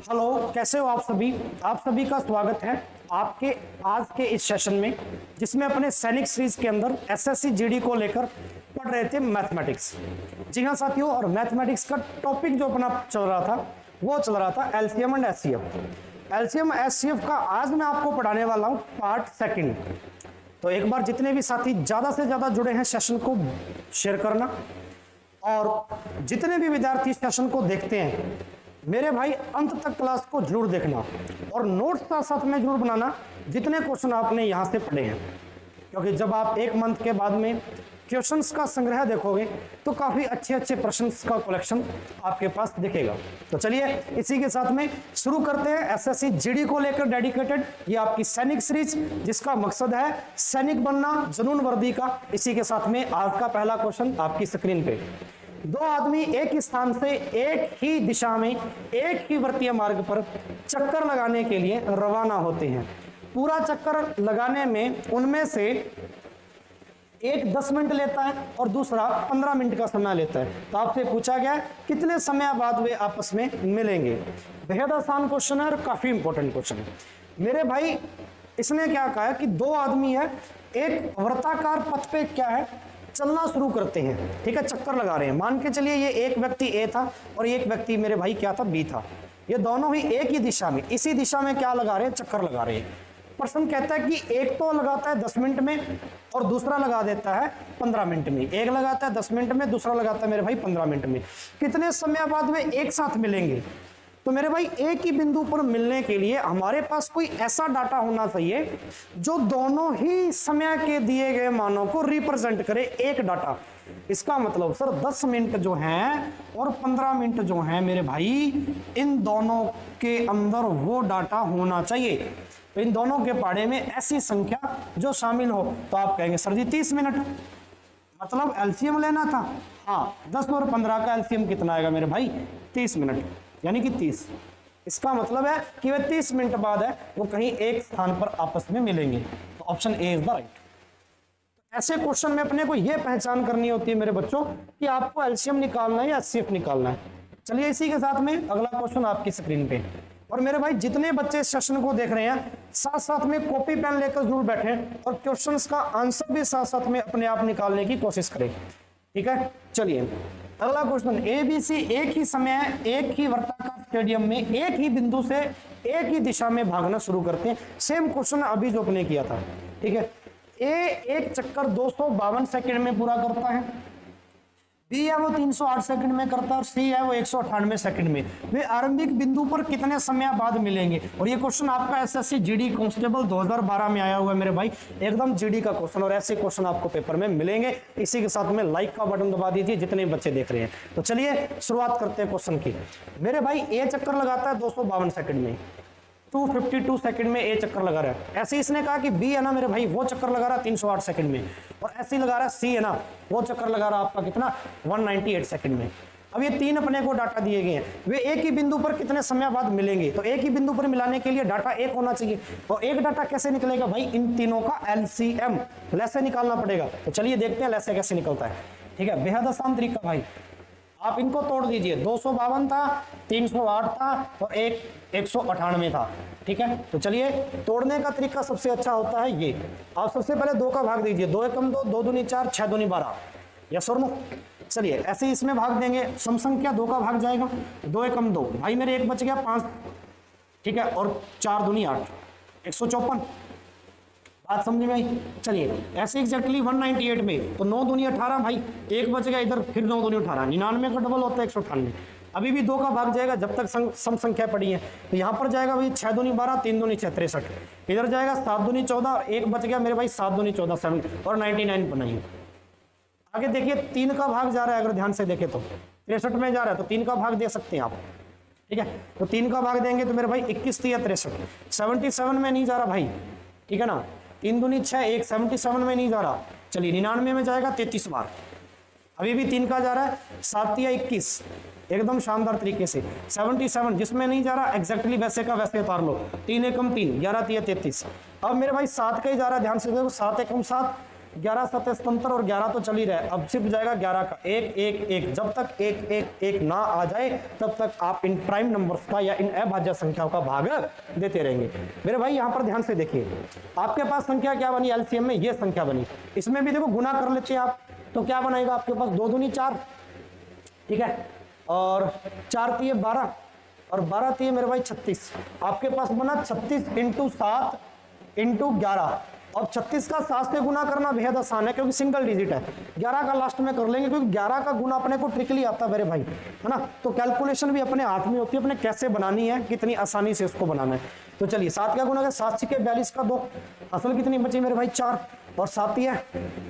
Hello, कैसे हो आप सभी। आप सभी का स्वागत है आपके आज के इस सेशन में, जिसमें अपने सैनिक सीरीज के अंदर एसएससी जीडी को लेकर पढ़ रहे थे मैथमेटिक्स। जी हाँ साथियों, और मैथमेटिक्स का टॉपिक जो अपना चल रहा था वो चल रहा था LCM and HCF. LCM HCF का आज मैं आपको पढ़ाने वाला हूँ पार्ट सेकंड। तो एक बार जितने भी साथी ज्यादा से ज्यादा जुड़े हैं सेशन को शेयर करना, और जितने भी विद्यार्थी सेशन को देखते हैं मेरे भाई अंत तक क्लास को जरूर देखना और नोट्स साथ साथ में जरूर बनाना जितने क्वेश्चन आपने यहां से पढ़े हैं, क्योंकि जब आप एक मंथ के बाद में क्वेश्चंस का संग्रह देखोगे तो काफी अच्छे अच्छे प्रश्न का कलेक्शन आपके पास दिखेगा। तो चलिए इसी के साथ में शुरू करते हैं एसएससी जीडी को लेकर डेडिकेटेड ये आपकी सैनिक सीरीज, जिसका मकसद है सैनिक बनना, जुनून वर्दी का। इसी के साथ में आज का पहला क्वेश्चन आपकी स्क्रीन पे। दो आदमी एक ही स्थान से एक ही दिशा में एक ही वृत्तीय मार्ग पर चक्कर लगाने के लिए रवाना होते हैं। पूरा चक्कर लगाने में उनमें से एक 10 मिनट लेता है और दूसरा 15 मिनट का समय लेता है। तो आपसे पूछा गया कितने समय बाद वे आपस में मिलेंगे। बेहद आसान क्वेश्चन है और काफी इंपॉर्टेंट क्वेश्चन है मेरे भाई। इसने क्या कहा कि दो आदमी है, एक वृत्ताकार पथ पे क्या है चलना शुरू करते हैं, ठीक है, चक्कर लगा रहे हैं। मान के चलिए ये एक व्यक्ति ए था और एक व्यक्ति मेरे भाई क्या था, बी था। ये दोनों ही एक ही दिशा में, इसी दिशा में क्या लगा रहे हैं, चक्कर लगा रहे हैं। प्रश्न कहता है कि एक तो लगाता है 10 मिनट में और दूसरा लगा देता है 15 मिनट में। एक लगाता है 10 मिनट में, दूसरा लगाता है मेरे भाई 15 मिनट में। कितने समय बाद वे एक साथ मिलेंगे? तो मेरे भाई एक ही बिंदु पर मिलने के लिए हमारे पास कोई ऐसा डाटा होना चाहिए जो दोनों ही समय के दिए गए मानों को रिप्रेजेंट करे, एक डाटा। इसका मतलब सर 10 मिनट जो हैं और 15 मिनट जो हैं मेरे भाई, इन दोनों के अंदर वो डाटा होना चाहिए। तो इन दोनों के पाड़े में ऐसी संख्या जो शामिल हो। तो आप कहेंगे सर जी 30 मिनट, मतलब एलसीएम लेना था। हाँ, 10 और 15 का एलसीएम कितना आएगा मेरे भाई, 30 मिनट, यानी कि 30। इसका मतलब है कि वे 30 मिनट बाद है वो कहीं एक स्थान पर आपस में मिलेंगे। तो option A is the right. ऐसे क्वेश्चन में अपने को यह पहचान करनी होती है मेरे बच्चों कि आपको एलसीएम निकालना है या एचसीएफ निकालना है। चलिए इसी के साथ में अगला क्वेश्चन आपकी स्क्रीन पे। और मेरे भाई जितने बच्चे इस सेशन को देख रहे हैं साथ साथ में कॉपी पेन लेकर जरूर बैठे और क्वेश्चंस का आंसर भी साथ साथ में अपने आप निकालने की कोशिश करें, ठीक है। चलिए अगला क्वेश्चन। एबीसी एक ही समय एक ही वृत्ताकार स्टेडियम में एक ही बिंदु से एक ही दिशा में भागना शुरू करते हैं। सेम क्वेश्चन अभी जो अपने किया था, ठीक है। ए एक चक्कर 252 सेकंड में पूरा करता है, बी है वो 308 सेकंड में करता है और सी है वो 198 सेकंड में। वे आरंभिक बिंदु पर कितने समय बाद मिलेंगे? और ये क्वेश्चन आपका एसएससी जीडी कांस्टेबल 2012 में आया हुआ है मेरे भाई, एकदम जीडी का क्वेश्चन। और ऐसे क्वेश्चन आपको पेपर में मिलेंगे। इसी के साथ में लाइक का बटन दबा दीजिए जितने बच्चे देख रहे हैं। तो चलिए शुरुआत करते हैं क्वेश्चन की। मेरे भाई ए चक्कर लगाता है 252 सेकंड में, 252 सेकंड में ए चक्कर लगा रहा है। ऐसे इसने कहा कि बी है ना मेरे भाई वो चक्कर लगा रहा है 308 सेकंड में, और ऐसे ही लगा रहा है सी है ना वो चक्कर लगा रहा है आपका कितना 198 सेकंड में। अब ये तीन अपने को डाटा दिए गए हैं, वे एक ही बिंदु पर कितने समय बाद मिलेंगे। तो एक ही बिंदु पर मिलाने के लिए डाटा एक होना चाहिए। तो एक डाटा कैसे निकलेगा भाई, इन तीनों का एलसीएम लैसे निकालना पड़ेगा। तो चलिए देखते हैं लैसे कैसे निकलता है, ठीक है। बेहद आसान तरीका भाई, आप इनको तोड़ दीजिए। 252 था, 308 था और एक 198 था, ठीक है। तो चलिए तोड़ने का तरीका सबसे अच्छा होता है ये। आप सबसे पहले 2 का भाग दीजिए, 2 एकम 2, 2 दूनी 4, 6 दूनी 12, यस और नो। चलिए ऐसे इसमें भाग देंगे, सम संख्या 2 का भाग जाएगा, 2 एकम 2, भाई मेरे एक बच गया 5, ठीक है, और 4 दूनी 8, 154। बात समझ में आई? चलिए ऐसे एग्जैक्टली 198 में तो 9 दूनी 18 भाई, एक बच गया इधर, फिर 9 दूनी 18, 99 का डबल होता है 198। अभी भी 2 का भाग जाएगा जब तक सम संख्या पड़ी है। तो यहाँ पर जाएगा भाई 6 दूनी 12, 3 दूनी 6, 63। इधर जाएगा 7 दूनी 14 और एक बच गया मेरे भाई 7 दूनी 14, 7 और 99 बनाइए। आगे देखिए 3 का भाग जा रहा है, अगर ध्यान से देखें तो 63 में जा रहा है, तो 3 का भाग दे सकते हैं आप, ठीक है। तो 3 का भाग देंगे तो मेरे भाई 21 3 63, 77 में नहीं जा रहा भाई, ठीक है ना। 3 दूनी 6, एक 77 में नहीं जा रहा। चलिए 99 में जाएगा 33 बार। अभी भी 3 का जा रहा है, 7 या 21, एकदम शानदार तरीके से। 77 जिसमें नहीं जा रहा एग्जैक्टली वैसे का वैसे उतार लो, 3 एकम 3, 11 3 33। अब मेरे भाई 7 का ही जा रहा है, ध्यान से देखो, 7 एकम 7, 11 7 77 और 11 तो चल ही रहा है, अब सिर्फ जाएगा 11 का 1 1 1। जब तक 1 1 1 ना आ जाए तब तक आप इन प्राइम नंबर्स का या इन अभाज्य संख्याओं का भाग देते रहेंगे। मेरे भाई यहाँ पर ध्यान से देखिए, आपके पास संख्या क्या बनी एलसीएम में, ये संख्या बनी। इसमें भी देखो गुना कर लेते हैं आप, तो क्या बनाएगा आपके पास 2 दूनी 4, ठीक है, और 4 तिये 12 और 12 तिये मेरे भाई 36। आपके पास बना 36 × 7 × 11। अब 36 का 7 से गुना करना बेहद आसान है क्योंकि सिंगल डिजिट है। 11 का लास्ट में कर लेंगे क्योंकि 11 का गुना अपने को ट्रिकली आता है मेरे भाई, है ना। तो कैलकुलेशन भी अपने हाथ में होती है, अपने कैसे बनानी है, कितनी आसानी से इसको बनाना है। तो चलिए 7 का गुना है 7 × 42 का 2, असल कितनी बची मेरे भाई 4 और 7 है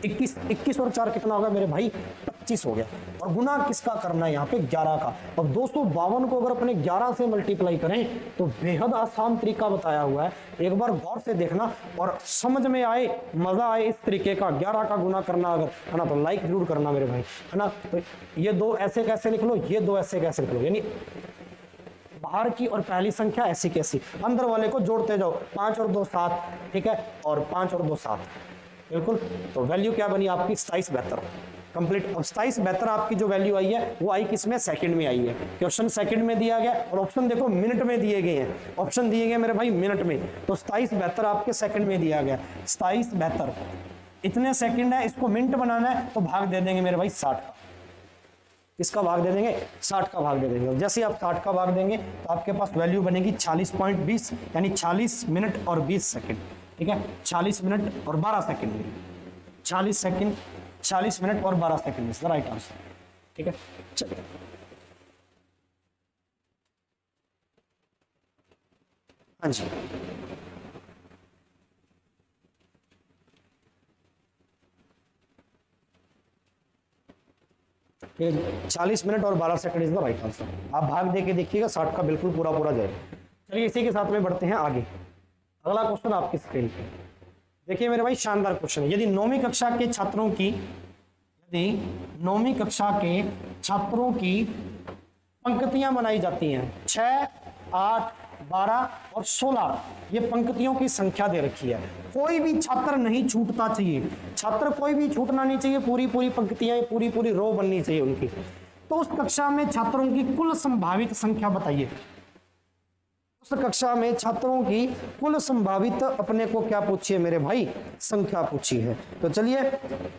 21, 21 और 4 कितना होगा मेरे भाई 25 हो गया। और गुना किसका करना है यहाँ पे 11 का। अब 252 को अगर अपने 11 से मल्टीप्लाई करें तो बेहद आसान तरीका बताया हुआ है, एक बार गौर से देखना और समझ में आए, मजा आए इस तरीके का 11 का गुना करना अगर, है ना, तो लाइक जरूर करना मेरे भाई, है ना। तो ये 2 ऐसे कैसे लिख लो, ये 2 ऐसे कैसे लिख लो, यानी बाहर की और पहली संख्या ऐसी कैसी, अंदर वाले को जोड़ते जाओ, 5 और 2 7, ठीक है, और 5 और 2 7, बिल्कुल। तो वैल्यू क्या बनी आपकी 27 72 कंप्लीट। अब 27 72 आपकी जो वैल्यू आई है वो आई किसमें, सेकंड में आई है। क्वेश्चन सेकंड में दिया गया और ऑप्शन देखो मिनट में दिए गए हैं, ऑप्शन दिए गए मेरे भाई मिनट में। तो 27 72 आपके सेकंड में दिया गया, 27 72 इतने सेकंड है, इसको मिनट बनाना है तो भाग दे देंगे मेरे भाई 60 का। किसका भाग दे देंगे, 60 का भाग दे देंगे। जैसे आप 60 का भाग देंगे तो आपके पास वैल्यू बनेगी 40.20, यानी 40 मिनट और 20 सेकंड, ठीक है, 40 मिनट और 12 सेकंड, 40 सेकंड 40 मिनट और 12 second is the right answer, ठीक है। चलिए हाँ जी, ठीक है, 40 मिनट और 12 second is the right answer. आप भाग दे के देखिएगा 60 का बिल्कुल पूरा पूरा जाएगा। चलिए इसी के साथ में बढ़ते हैं आगे। अगला क्वेश्चन आपकी स्क्रीन पे देखिए मेरे भाई, शानदार क्वेश्चन है। यदि 9वीं कक्षा के छात्रों की, यदि 9वीं कक्षा के छात्रों की पंक्तियां बनाई जाती हैं 6 8 12 और 16, ये पंक्तियों की संख्या दे रखी है। कोई भी छात्र नहीं छूटता चाहिए, छात्र कोई भी छूटना नहीं चाहिए, पूरी पूरी पंक्तियां पूरी पूरी रो बननी चाहिए उनकी। तो उस कक्षा में छात्रों की कुल संभावित संख्या बताइए। उस कक्षा में छात्रों की कुल संभावित अपने को क्या पूछी है मेरे भाई, संख्या पूछी है। तो चलिए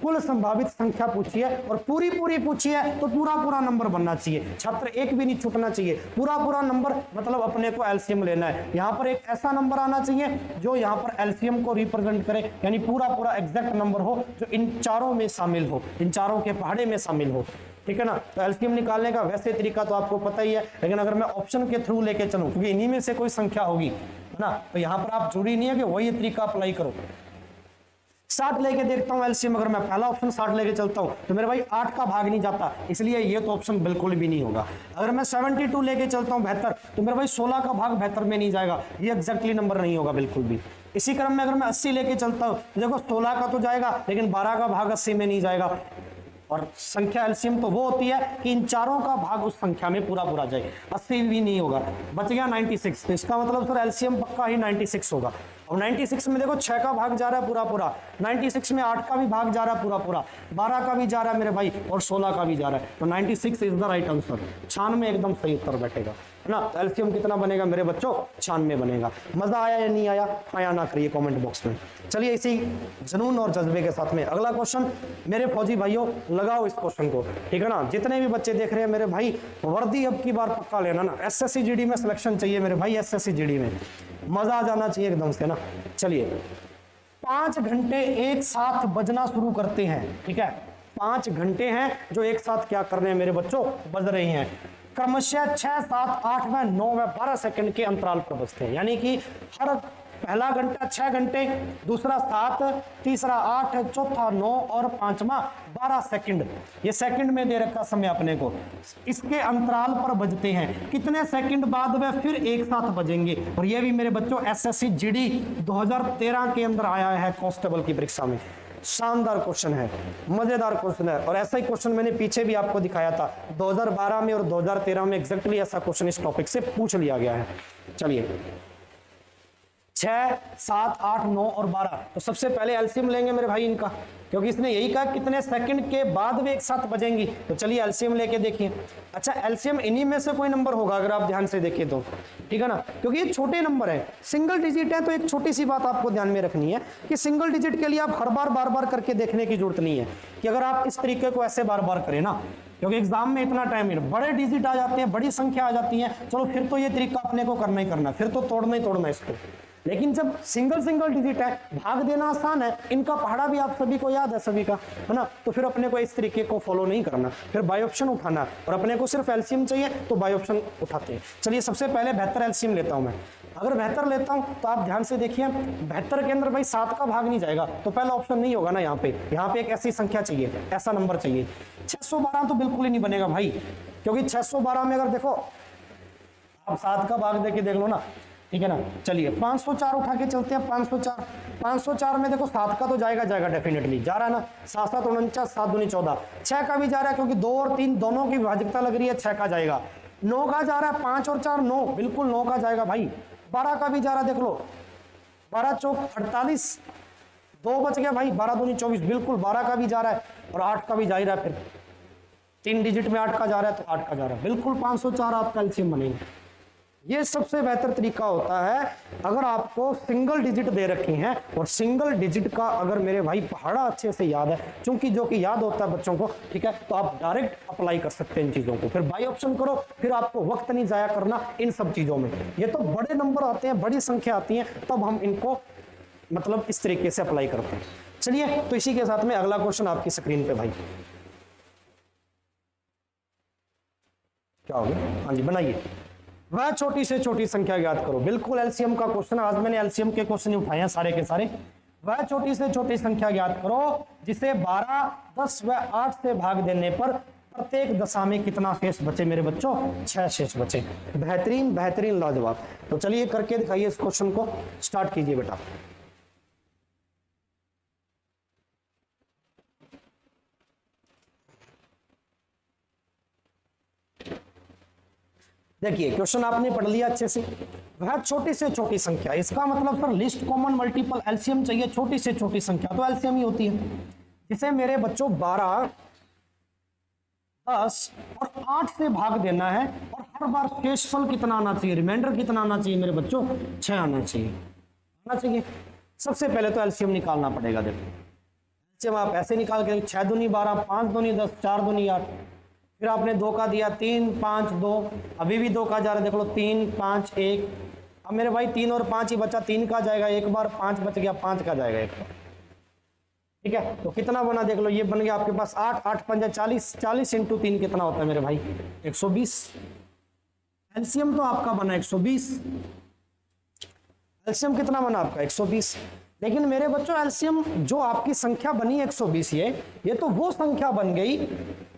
कुल संभावित संख्या पूछी है और पूरी पूरी पूछी है तो पूरा पूरा नंबर बनना चाहिए, छात्र एक भी नहीं छूटना चाहिए, पूरा पूरा नंबर मतलब अपने को एलसीएम लेना है। यहाँ पर एक ऐसा नंबर आना चाहिए जो यहाँ पर एलसीएम को रिप्रेजेंट करे, यानी पूरा पूरा एग्जैक्ट नंबर हो जो इन चारों में शामिल हो, इन चारों के पहाड़े में शामिल हो, ठीक है ना। तो एलसीएम निकालने का वैसे तरीका तो आपको पता ही है, लेकिन अगर मैं ऑप्शन के थ्रू लेके चलूं क्योंकि इन्हीं में से कोई संख्या होगी, है ना, तो यहां पर आप जरूरी नहीं है कि वही तरीका अप्लाई करो। 60 लेके देखता हूं एलसीएम, अगर मैं पहला ऑप्शन 60 लेके चलता हूं तो मेरे भाई 8 का भाग नहीं जाता, इसलिए ये तो ऑप्शन बिल्कुल भी नहीं होगा। अगर मैं 72 लेके चलता हूं 72 तो मेरे भाई 16 का भाग 72 में नहीं जाएगा, ये एग्जैक्टली नंबर नहीं होगा बिल्कुल भी। इसी क्रम में अगर मैं 80 लेके चलता हूं तो देखो 16 का तो जाएगा लेकिन 12 का भाग 80 में नहीं जाएगा। और संख्या एलसीएम तो वो होती है कि इन चारों का भाग उस संख्या में पूरा पूरा जाए, 80 भी नहीं होगा, बच गया 96। तो इसका मतलब सर एलसीएम पक्का ही 96 होगा। अब 96 में देखो 6 का भाग जा रहा है पूरा पूरा, 96 में 8 का भी भाग जा रहा है पूरा पूरा, 12 का भी जा रहा है मेरे भाई और 16 का भी जा रहा है। तो 96 इज द राइट आंसर, 96 एकदम सही उत्तर बैठेगा, है ना। तो एलसीएम कितना बनेगा मेरे बच्चों, 96 बनेगा। मजा आया या नहीं आया, आया ना करिए कमेंट बॉक्स में। चलिए इसी जुनून और जज्बे के साथ में अगला क्वेश्चन मेरे फौजी भाइयों, लगाओ इस क्वेश्चन को, ठीक है ना। जितने भी बच्चे देख रहे हैं मेरे भाई, वर्दी अब की बार पक्का लेना ना, एसएससी जीडी में सिलेक्शन चाहिए मेरे भाई, एसएससी जीडी में मजा आ जाना चाहिए एकदम से ना। चलिए 5 घंटे एक साथ बजना शुरू करते हैं, ठीक है, 5 घंटे हैं जो एक साथ क्या कर रहे हैं मेरे बच्चों, बज रही हैं, क्रमशः 6 7 8 व 9 व 12 सेकंड के अंतराल पर बजते हैं। यानी कि हर पहला घंटा 6 घंटे, दूसरा 7, तीसरा 8, चौथा 9 और पांचवा 12 सेकंड। ये सेकंड में दे रखा समय अपने को, इसके अंतराल पर बजते हैं। कितने सेकंड बाद वे फिर एक साथ बजेंगे। और ये भी मेरे बच्चों एसएससी जीडी 2013 के अंदर आया है कांस्टेबल की परीक्षा में। शानदार क्वेश्चन है, मजेदार क्वेश्चन है, और ऐसा ही क्वेश्चन मैंने पीछे भी आपको दिखाया था 2012 में और 2013 में एग्जैक्टली ऐसा क्वेश्चन इस टॉपिक से पूछ लिया गया है। चलिए 6, 7, 8, 9 और 12। तो सबसे पहले एलसीएम लेंगे मेरे भाई इनका, क्योंकि इसने यही कहा कितने सेकंड के बाद वे एक साथ बजेंगी। तो चलिए एलसीएम लेके देखिए। अच्छा, एलसीएम इन्हीं में से कोई नंबर होगा अगर आप ध्यान से देखिए तो, ठीक है ना, क्योंकि ये छोटे नंबर है, सिंगल डिजिट है। तो एक छोटी सी बात आपको ध्यान में रखनी है कि सिंगल डिजिट के लिए आप हर बार बार बार करके देखने की जरूरत नहीं है कि अगर आप इस तरीके को ऐसे बार बार करें ना, क्योंकि एग्जाम में इतना टाइम नहीं, बड़े डिजिट आ जाते हैं, बड़ी संख्या आ जाती है, चलो फिर तो ये तरीका अपने को करना ही करना, फिर तो तोड़ना ही तोड़ना इसको। लेकिन जब सिंगल सिंगल डिजिट है, भाग देना आसान है, इनका पहाड़ा भी आप सभी को याद है, सभी का है ना, तो फिर अपने को इस तरीके को फॉलो नहीं करना, फिर बाई ऑप्शन उठाना, और अपने को सिर्फ एलसीएम चाहिए तो बाई ऑप्शन उठाते हैं। चलिए सबसे पहले 72 एलसीएम लेता हूं मैं। अगर 72 लेता हूं तो आप ध्यान से देखिए, 72 के अंदर भाई 7 का भाग नहीं जाएगा, तो पहला ऑप्शन नहीं होगा ना। यहाँ पे एक ऐसी संख्या चाहिए, ऐसा नंबर चाहिए। 612 तो बिल्कुल ही नहीं बनेगा भाई, क्योंकि 612 में अगर देखो आप 7 का भाग देके देख लो ना, ठीक है ना। चलिए 504 उठा के चलते हैं। 504 में देखो 7 का तो जाएगा डेफिनेटली जा रहा है ना, 7 7 49, 7 दूनी 14, 6 का भी जा रहा है क्योंकि 2 और 3 दोनों की विभाजकता लग रही है, 6 का जाएगा। 9 का जा रहा है, 5 और 4 9, बिल्कुल 9 का जाएगा भाई। 12 का भी जा रहा है, देख लो 12 चौक 48, 2 बच गया भाई, 12 दूनी 24, बिल्कुल 12 का भी जा रहा है, और 8 का भी जा ही रहा है, फिर 3 डिजिट में 8 का जा रहा है तो 8 का जा रहा है, बिल्कुल 504 आपका एलसीएम बनेगा। ये सबसे बेहतर तरीका होता है अगर आपको सिंगल डिजिट दे रखी हैं, और सिंगल डिजिट का अगर मेरे भाई पहाड़ा अच्छे से याद है, क्योंकि जो कि याद होता है बच्चों को, ठीक है, तो आप डायरेक्ट अप्लाई कर सकते हैं इन चीजों को, फिर बाई ऑप्शन करो, फिर आपको वक्त नहीं जाया करना इन सब चीजों में। ये तो बड़े नंबर आते हैं, बड़ी संख्या आती है, तब हम इनको मतलब इस तरीके से अप्लाई करते हैं। चलिए तो इसी के साथ में अगला क्वेश्चन आपकी स्क्रीन पे भाई क्या हो गया, हाँ जी बनाइए। वह छोटी से छोटी संख्या ज्ञात करो, बिल्कुल एलसीएम का क्वेश्चन, आज मैंने एलसीएम के क्वेश्चन ही उठाए हैं सारे के सारे। वह छोटी से छोटी संख्या ज्ञात करो जिसे 12, 10 व 8 से भाग देने पर प्रत्येक दशा में कितना शेष बचे मेरे बच्चों, 6 शेष बचे। बेहतरीन बेहतरीन लाजवाब। तो चलिए करके दिखाइए इस क्वेश्चन को, स्टार्ट कीजिए बेटा। देखिए क्वेश्चन आपने पढ़ लिया अच्छे से। वह छोटी से छोटी संख्या, इसका मतलब sir list common multiple LCM चाहिए, छोटी से छोटी संख्या तो एलसीएम ही होती है, जिसे मेरे बच्चों 12, 10 और 8 से भाग देना है, और हर बार शेषफल कितना आना चाहिए, रिमाइंडर कितना आना चाहिए मेरे बच्चों, 6 आना चाहिए। सबसे पहले तो एलसीएम निकालना पड़ेगा। देखो एलसीएम आप ऐसे निकाल के 6 दूनी 12, 5 दूनी 10, 4 दूनी 8, फिर आपने 2 का दिया, 3 5 2, अभी भी 2 का जा रहा है, देख लो 3 5 1। अब मेरे भाई 3 और 5 ही बचा, 3 का जाएगा एक बार, 5 बच गया, 5 का जाएगा एक बार, ठीक है। तो कितना बना देख लो, ये बन गया आपके पास 8, 8 5 40, 40 इंटू 3 कितना होता है मेरे भाई, 120। एलसीएम तो आपका बना 120, एलसीएम कितना बना आपका 120। लेकिन मेरे बच्चों एलसीएम जो आपकी संख्या बनी 120, ये तो वो संख्या बन गई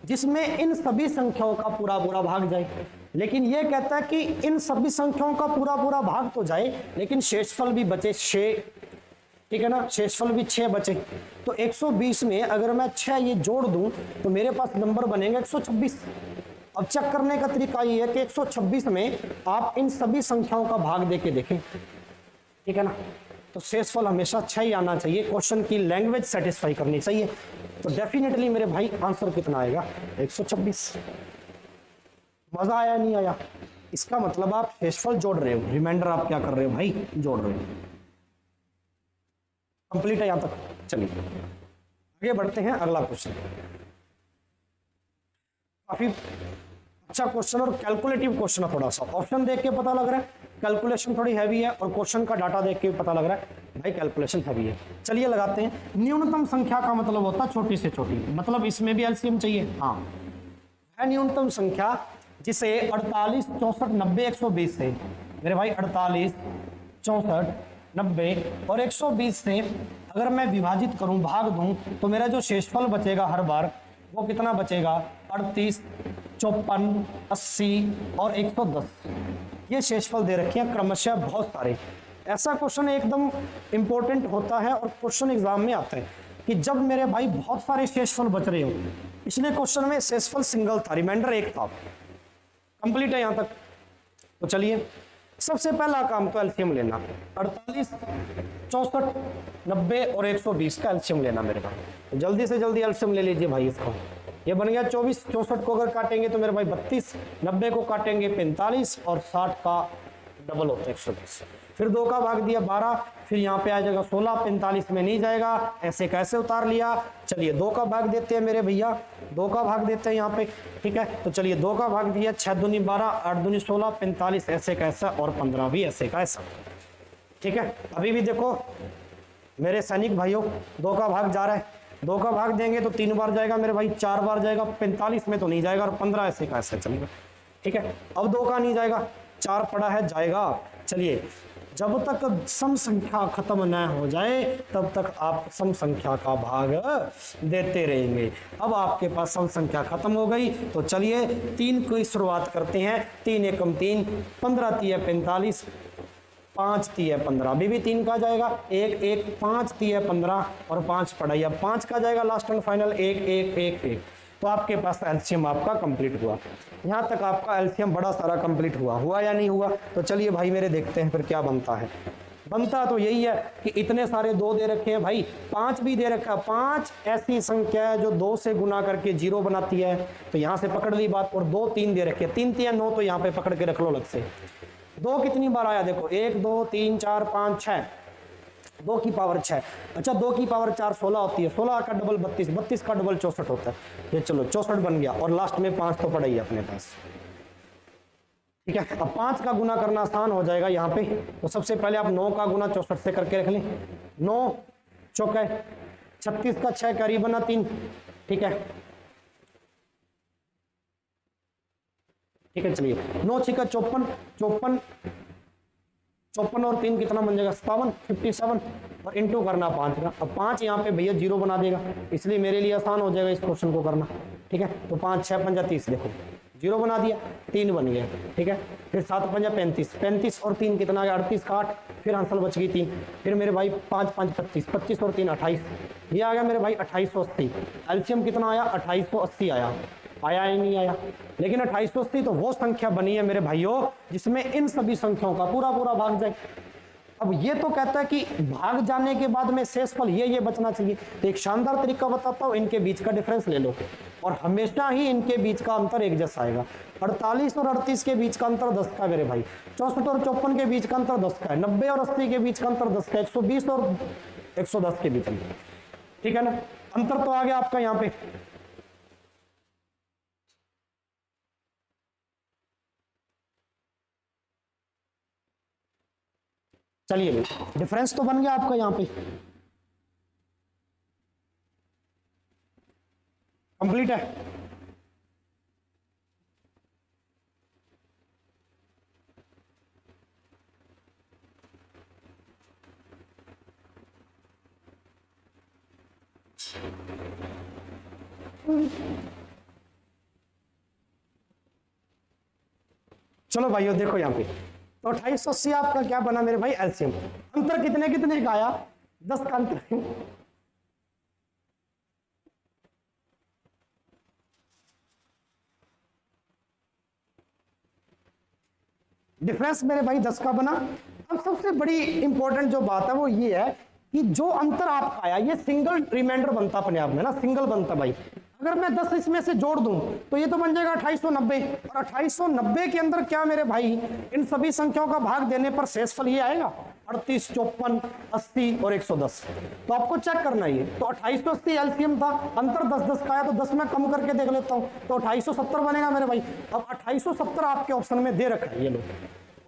जिसमें इन सभी संख्याओं का पूरा पूरा भाग जाए। लेकिन ये कहता है कि इन सभी संख्याओं का पूरा पूरा भाग तो जाए, लेकिन शेषफल भी बचे 6, ठीक है ना, शेषफल भी 6 बचे। तो 120 में अगर मैं 6 ये जोड़ दूं तो मेरे पास नंबर बनेगा 126। अब चेक करने का तरीका ये है कि 126 में आप इन सभी संख्याओं का भाग देके देखें, ठीक है ना, तो शेषफल हमेशा 6 ही आना चाहिए, क्वेश्चन की लैंग्वेज सेटिस्फाई करनी चाहिए। तो डेफिनेटली मेरे भाई आंसर कितना आएगा, 126। मजा आया नहीं आया? इसका मतलब आप शेषफल जोड़ रहे हो, रिमाइंडर आप क्या कर रहे हो भाई, जोड़ रहे हो। कंप्लीट है यहां तक? चलिए आगे बढ़ते हैं, अगला क्वेश्चन काफी अच्छा क्वेश्चन और कैलकुलेटिव क्वेश्चन है थोड़ा सा। ऑप्शन देख के पता लग रहा है कैलकुलेशन थोड़ी हैवी है, और क्वेश्चन का डाटा देख के पता लग रहा है भाई कैलकुलेशन हैवी है। चलिए लगाते हैं। न्यूनतम संख्या का मतलब होता है छोटी से छोटी, मतलब इसमें भी एलसीएम चाहिए। हाँ, है न्यूनतम संख्या जिसे 48 64 90 120 से मेरे भाई 48 64 90 और 120 से अगर मैं विभाजित करूं, भाग दूं, तो मेरा जो शेषफल बचेगा हर बार वो कितना बचेगा, 38 54 80 और 110। ये शेषफल दे रखे हैं क्रमशः बहुत सारे। ऐसा क्वेश्चन एकदम इंपॉर्टेंट होता है और क्वेश्चन एग्जाम में आता है कि जब मेरे भाई बहुत सारे शेषफल बच रहे हो। पिछले क्वेश्चन में शेषफल सिंगल था, रिमाइंडर 1 था। कंप्लीट है यहां तक? तो चलिए सबसे पहला काम तो एलसीएम लेना, 48, 64, 90 और 120 का एलसीएम लेना मेरे भाई। तो जल्दी से जल्दी एलसीएम ले लीजिए भाई इसका। ये बन गया 24, 64 को अगर काटेंगे तो मेरे भाई 32, 90 को काटेंगे 45 और 60 का डबल होता है 120। फिर 2 का भाग दिया 12, फिर यहाँ पे आ जाएगा 16, 45 में नहीं जाएगा, ऐसे कैसे उतार लिया। चलिए 2 का भाग देते हैं मेरे भैया, 2 का भाग देते हैं यहाँ पे, ठीक है। तो चलिए 2 का भाग दिया, 6 दूनी 12, 8 दूनी 16, 45 ऐसे कैसा और 15 भी ऐसे का ऐसा, ठीक है। अभी भी देखो मेरे सैनिक भाइयों, 2 का भाग जा रहा है, 2 का भाग देंगे तो 3 बार जाएगा मेरे भाई, 4 बार जाएगा, 45 में तो नहीं जाएगा और 15 ऐसे का ऐसे चलेगा, ठीक है। अब 2 का नहीं जाएगा, 4 पड़ा है जाएगा। चलिए जब तक सम संख्या खत्म न हो जाए तब तक आप सम संख्या का भाग देते रहेंगे। अब आपके पास सम संख्या खत्म हो गई तो चलिए 3 की शुरुआत करते हैं। 3 एकम 3, 15 तिया 45, 5 तिया 15, अभी भी 3 का जाएगा, 1 1, 5 तिया 15 और 5 पड़ा, या 5 का जाएगा लास्ट एंड फाइनल 1 1 1 1। तो आपके पास एलसीएम आपका कंप्लीट हुआ। यहाँ तक आपका एलसीएम बड़ा सारा कंप्लीट हुआ या नहीं हुआ। तो चलिए भाई मेरे देखते हैं फिर क्या बनता है। बनता तो यही है कि इतने सारे 2 दे रखे हैं भाई, 5 भी दे रखा है। 5 ऐसी संख्या है जो 2 से गुना करके 0 बनाती है, तो यहाँ से पकड़ ली बात। और 2 3 दे रखे हैं, 3 3 9, तो यहाँ पे पकड़ के रख लो अलग से। 2 कितनी बार आया देखो, 1 2 3 4 5 6, 2 की पावर 6, अच्छा 2 की पावर 4 16 होती है, 16 का डबल 32, 32 का डबल 64 होता है। ये चलो 64 बन गया और लास्ट में 5 तो पड़ा ही अपने पास, ठीक है। अब 5 का गुना करना आसान हो जाएगा यहाँ पे। तो सबसे पहले आप 9 का गुना 64 से करके रख लें। 9 चौका 36 का 6 करीबन 3, ठीक है, ठीक है। चलिए 9 6 का 54, 54 54 और 3 कितना बन जाएगा 57, 57 और इंटू करना 5 का। अब 5 यहाँ पे भैया 0 बना देगा, इसलिए मेरे लिए आसान हो जाएगा इस क्वेश्चन को करना, ठीक है। तो 5 6 5 30, देखो 0 बना दिया, 3 बन गया, ठीक है। फिर 7 5 35, 35 और 3 कितना आ गया 38 का 8, फिर आंसर बच गई 3। फिर मेरे भाई 5 5 25, 25 और 3 28, ये आ गया मेरे भाई 2880। एलसीएम कितना आया 2880 आया ही नहीं आया। लेकिन 2880 तो वो संख्या बनी है मेरे भाइयों जिसमें इन सभी संख्याओं का पूरा पूरा भाग जाए। अब ये तो कहता है कि भाग जाने के बाद में शेषफल ये बचना चाहिए। तो एक शानदार तरीका बताता हूं, इनके बीच का डिफरेंस ले लो और हमेशा ही इनके बीच का अंतर एक जैसा आएगा। 48 और 38 के बीच का अंतर 10 का है मेरे भाई, 64 और 54 के बीच का अंतर 10 का है, 90 और 80 के बीच का अंतर 10 का, 120 और 110 के बीच अंतर, ठीक है ना। अंतर तो आ गया आपका यहाँ पे। चलिए भाई डिफरेंस तो बन गया आपका यहाँ पे, कंप्लीट है। चलो भाइयों देखो यहाँ पे, तो 2880 आपका क्या बना मेरे भाई एलसीएम। अंतर कितने कितने का आया 10 का अंतर। डिफरेंस मेरे भाई 10 का बना। अब सबसे बड़ी इंपॉर्टेंट जो बात है वो ये है कि जो अंतर आपका आया ये सिंगल रिमाइंडर बनता अपने आप में ना, सिंगल बनता भाई। अगर मैं 10 इसमें से जोड़ दूं तो ये तो बन जाएगा 2890 और 2890 के अंदर क्या मेरे भाई इन सभी संख्याओं का भाग देने पर शेषफल ये आएगा 38 54 80 और 110। तो आपको चेक करना है। तो 2880 एलसीएम था, अंतर 10 10 का आया, तो 10 में कम करके देख लेता हूं तो 2870 बनेगा मेरे भाई। अब 2870 आपके ऑप्शन में दे रखा है, ये लो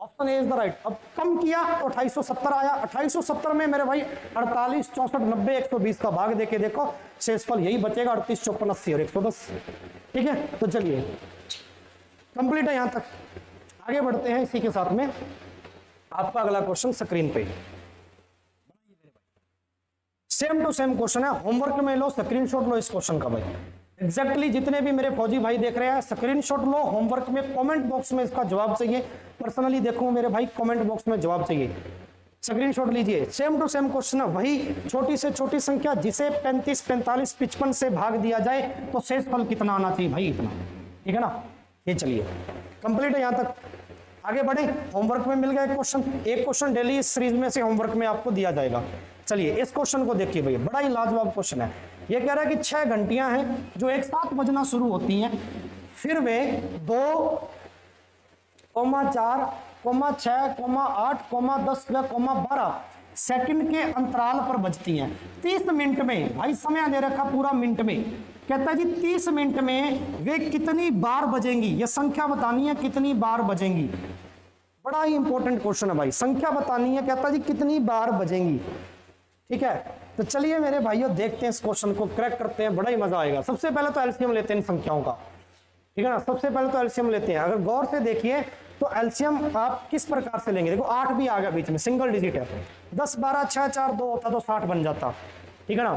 option A is the right. अब कम किया तो 2870 आया। 2870 में मेरे भाई 48 64 90 120 का भाग देके देखो शेषफल यही बचेगा 38 54 80 और 110, ठीक है। तो चलिए कंप्लीट है यहां तक, आगे बढ़ते हैं। इसी के साथ में आपका अगला क्वेश्चन स्क्रीन पे सेम टू सेम क्वेश्चन है, होमवर्क में लो, स्क्रीनशॉट लो इस क्वेश्चन का भाई। एग्जैक्टली जितने भी मेरे फौजी भाई देख रहे हैं स्क्रीनशॉट लो, होमवर्क में कमेंट बॉक्स में इसका जवाब चाहिए। पर्सनली देखो मेरे भाई कमेंट बॉक्स में जवाब चाहिए, स्क्रीनशॉट लीजिए। सेम टू सेम क्वेश्चन है, वही छोटी से छोटी संख्या जिसे 35 45 55 से भाग दिया जाए तो शेषफल कितना आना चाहिए भाई, इतना, ठीक है ना। ये चलिए कंप्लीट है यहां तक। आगे बढ़े, होमवर्क में मिल गया एक क्वेश्चन डेली इस सीरीज में से होमवर्क में आपको दिया जाएगा। चलिए इस क्वेश्चन को देखिए भैया, बड़ा ही लाजवाब क्वेश्चन है। ये कह रहा है कि 6 घंटियां हैं जो एक साथ बजना शुरू होती हैं, फिर वे 2, 4, 6, 8, 10 व 12 सेकंड के अंतराल पर बजती हैं। 30 मिनट में, भाई समय दे रखा पूरा मिनट में, कहता है जी 30 मिनट में वे कितनी बार बजेंगी, ये संख्या बतानी है कितनी बार बजेंगी। बड़ा ही इंपॉर्टेंट क्वेश्चन है भाई, संख्या बतानी है, कहता है जी कितनी बार बजेंगी। ठीक है, तो चलिए मेरे भाइयों देखते हैं इस क्वेश्चन को, क्रैक करते हैं, बड़ा ही मजा आएगा। सबसे पहले तो एलसीएम लेते हैं इन संख्याओं का, ठीक है ना। सबसे पहले तो एलसीएम लेते हैं। अगर गौर से देखिए तो एलसीएम आप किस प्रकार से लेंगे, देखो 8 भी आ गया बीच में, सिंगल डिजिट है। 10, 12, 6, 4, 2 होता तो 60 बन जाता, ठीक है ना,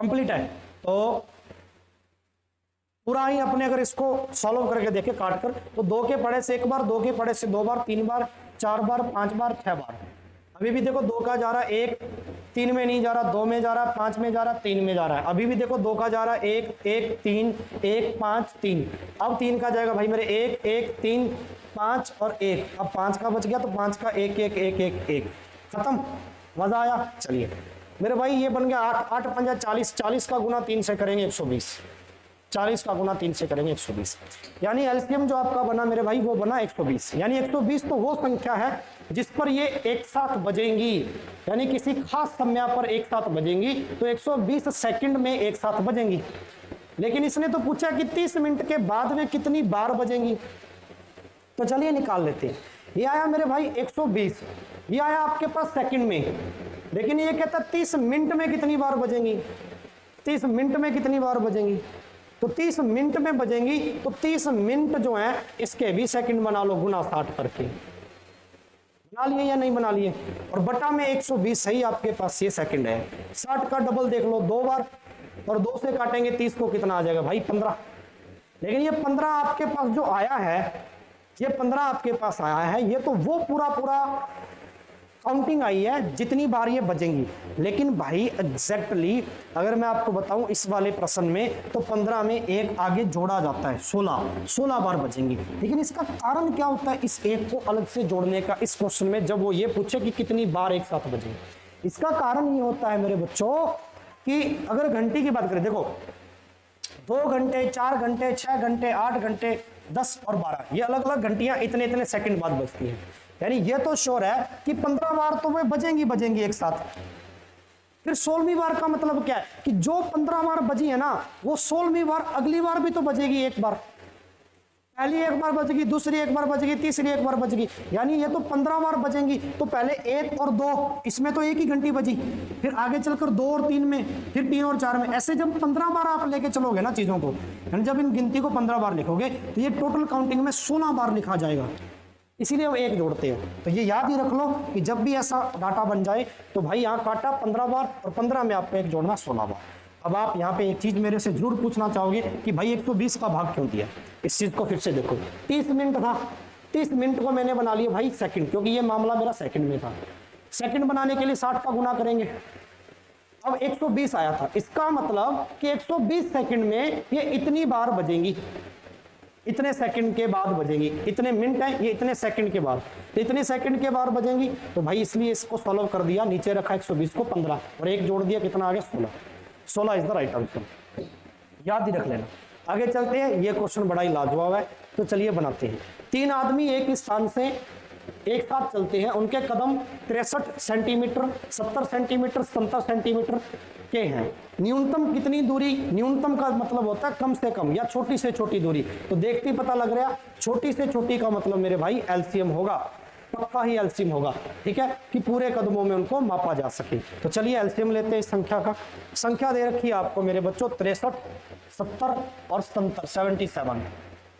कंप्लीट है। तो पूरा ही अपने अगर इसको सॉल्व करके देखे काट कर, तो 2 के पड़े से 1 बार, 2 के पड़े से 2 बार, 3 बार, 4 बार, 5 बार, 6 बार। अभी भी देखो 2 का जा रहा है 1, 3 में नहीं जा रहा, 2 में जा रहा, 5 में जा रहा, 3 में जा रहा है। अभी भी देखो 2 का जा रहा है 1, 1, 3, 1, 5, 3। अब 3 का जाएगा भाई मेरे 1, 1, 3, 5 और 1। अब 5 का बच गया तो 5 का 1, 1, 1, 1, 1, खत्म। मजा आया। चलिए मेरे भाई ये बन गया 8, 8 पंजा 40, 40 का गुना 3 से करेंगे 120, 40 का गुना 3 से करेंगे 120, यानी एलसीएम जो आपका बना मेरे भाई वो बना 120। यानी 120 तो वो संख्या है जिस पर ये एक साथ बजेंगी, यानी किसी खास समय पर एक साथ बजेंगी, तो 120 सेकंड में एक साथ बजेंगी। लेकिन इसने तो पूछा कि 30 मिनट के बाद में कितनी बार बजेंगी, तो चलिए निकाल लेते हैं। ये आया मेरे भाई 120, ये आया आपके पास सेकंड में, लेकिन ये कहता 30 मिनट में कितनी बार बजेंगी, 30 मिनट में कितनी बार बजेंगी, तो 30 मिनट में बजेंगी। तो 30 मिनट जो है इसके भी सेकंड बना लो गुना 60 करके, बना लिए या नहीं बना लिए, और बटा में 120 सही आपके पास ये सेकंड है। 60 का डबल देख लो 2 बार, और 2 से काटेंगे 30 को, कितना आ जाएगा भाई 15। लेकिन ये 15 आपके पास जो आया है, ये 15 आपके पास आया है, ये तो वो पूरा काउंटिंग आई है जितनी बार ये बजेंगी। लेकिन भाई एग्जैक्टली अगर मैं आपको बताऊं इस वाले प्रश्न में, तो 15 में एक आगे जोड़ा जाता है, 16 बार बजेंगी। लेकिन इसका कारण क्या होता है इस एक को अलग से जोड़ने का इस क्वेश्चन में, जब वो ये पूछे कि कितनी बार एक साथ बजेंगी। इसका कारण ये होता है मेरे बच्चों कि अगर घंटी की बात करें, देखो 2 घंटे, 4 घंटे, 6 घंटे, 8 घंटे, 10 और 12, ये अलग अलग घंटियां इतने सेकंड बाद बजती हैं। यानी ये तो श्योर है कि 15 बार तो वे बजेंगी एक साथ। फिर 16वीं बार का मतलब क्या है कि जो 15 बार बजी है ना, वो 16वीं बार अगली बार भी तो बजेगी एक बार। पहली एक बार बजेगी, दूसरी एक बार बजेगी, तीसरी एक बार बजेगी, यानी ये तो 15 बार बजेंगी। तो पहले 1 और 2 इसमें तो एक ही घंटी बजी, फिर आगे चलकर 2 और 3 में, फिर 3 और 4 में, ऐसे जब 15 बार आप लेके चलोगे ना चीजों को, यानी जब इन गिनती को 15 बार लिखोगे तो ये टोटल काउंटिंग में 16 बार लिखा जाएगा। इसीलिए वो एक जोड़ते हैं। तो ये याद ही रख लो कि जब भी ऐसा डाटा बन जाए तो भाई यहाँ काटा 15 बार, और 15 में आपको एक जोड़ना 16 बार। अब आप यहाँ पे एक चीज मेरे से जरूर पूछना चाहोगे कि भाई 120 का भाग क्यों दिया। इस चीज को फिर से देखो, 30 मिनट था, 30 मिनट को मैंने बना लिया भाई सेकंड, क्योंकि ये मामला मेरा सेकंड में था। सेकंड बनाने के लिए 60 का गुना करेंगे। अब 120 आया था, इसका मतलब कि 120 सेकंड में ये इतनी बार बजेंगी, इतने सेकंड के बाद बजेंगी। इतने मिनट है, ये इतने सेकंड के बाद, तो इतने सेकंड के बाद बजेंगी। तो भाई इसलिए इसको सॉल्व कर दिया, नीचे रखा 120 को 15 और एक जोड़ दिया, कितना आ गया 16। 16 इज द राइट आंसर, याद ही रख लेना। आगे चलते हैं, ये क्वेश्चन बड़ा ही लाजवाब है, तो चलिए बनाते हैं। 3 आदमी एक स्थान से एक साथ चलते हैं, उनके कदम 63 सेंटीमीटर, 70 सेंटीमीटर, 70 सेंटीमीटर के हैं। न्यूनतम कितनी दूरी, न्यूनतम का मतलब होता है कम से कम या छोटी से छोटी दूरी, तो देखते ही पता लग रहा, छोटी से छोटी का मतलब मेरे भाई एलसीएम होगा, पक्का ही एलसीएम होगा, ठीक है, कि पूरे कदमों में उनको मापा जा सके। तो चलिए एलसीएम लेते हैं इस संख्या का। संख्या दे रखी है आपको मेरे बच्चों 63, 70 और 77।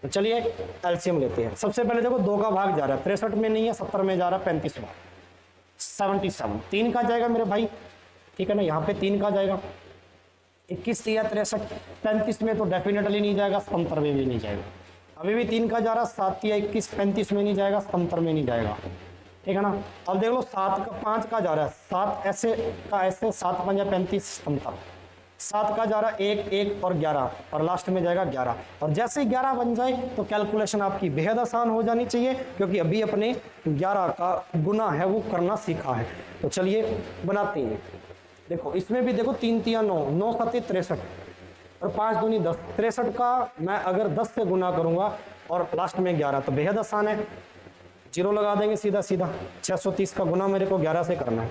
तो चलिए एलसीएम लेते हैं। सबसे पहले देखो 2 का भाग जा रहा है, 63 में नहीं है, 70 में जा रहा है, 35 बार, 77। 3 का जाएगा मेरे भाई, ठीक है ना, यहाँ पे 3 का जाएगा, 21 दिया 63, 35 में तो डेफिनेटली नहीं जाएगा, 77 में भी नहीं जाएगा। अभी भी 3 का जा रहा, 7 या 21, 35 में नहीं जाएगा, 77 में नहीं जाएगा, ठीक है ना। अब देख लो 7 का 5 का जा रहा है, 7 ऐसे का ऐसे, 7 5 35, 77, 7 का जा रहा 1 1 और 11 और लास्ट में जाएगा 11। और जैसे ही 11 बन जाए तो कैलकुलेशन आपकी बेहद आसान हो जानी चाहिए, क्योंकि अभी अपने 11 का गुना है वो करना सीखा है। तो चलिए बनाते हैं। देखो इसमें भी देखो 3 3 9, 9 7 63 और 5 दूनी 10, 63 का मैं अगर 10 से गुना करूंगा और लास्ट में 11 तो बेहद आसान है, 0 लगा देंगे सीधा सीधा। 630 का गुना मेरे को 11 से करना है।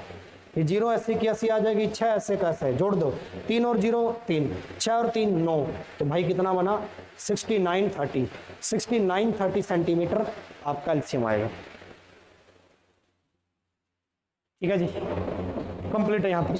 ये 0 ऐसे की ऐसी आ जाएगी, 6 ऐसे का ऐसे जोड़ दो, 3 और 0 3, 6 और 3 9, तो भाई कितना बना 6930 सेंटीमीटर आपका एलसीएम आएगा। ठीक है जी, कंप्लीट है यहाँ पर।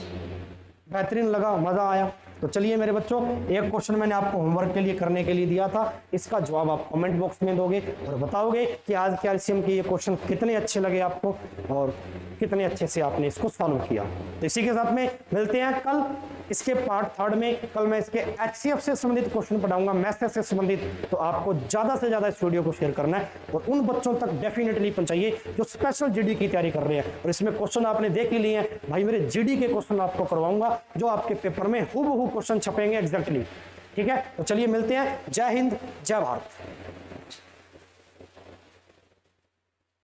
बेहतरीन लगा, मजा आया। तो चलिए मेरे बच्चों, एक क्वेश्चन मैंने आपको होमवर्क के लिए करने के लिए दिया था, इसका जवाब आप कमेंट बॉक्स में दोगे और बताओगे कि आज के एलसीएम के ये क्वेश्चन कितने अच्छे लगे आपको और कितने अच्छे से आपने इसको सॉल्व किया। तो इसी के साथ में मिलते हैं कल इसके पार्ट 3 में। कल मैं इसके एचसीएफ से संबंधित क्वेश्चन पढ़ाऊंगा, मैथ्स से संबंधित। तो आपको ज्यादा से ज्यादा इस वीडियो को शेयर करना है और उन बच्चों तक डेफिनेटली पहुंचाइए जो स्पेशल जीडी की तैयारी कर रहे हैं। और इसमें क्वेश्चन आपने देख ही लिए हैं भाई, मेरे जीडी के क्वेश्चन आपको करवाऊंगा जो आपके पेपर में हूबहू क्वेश्चन छपेंगे एग्जैक्टली। ठीक है, तो चलिए मिलते हैं। जय हिंद, जय भारत।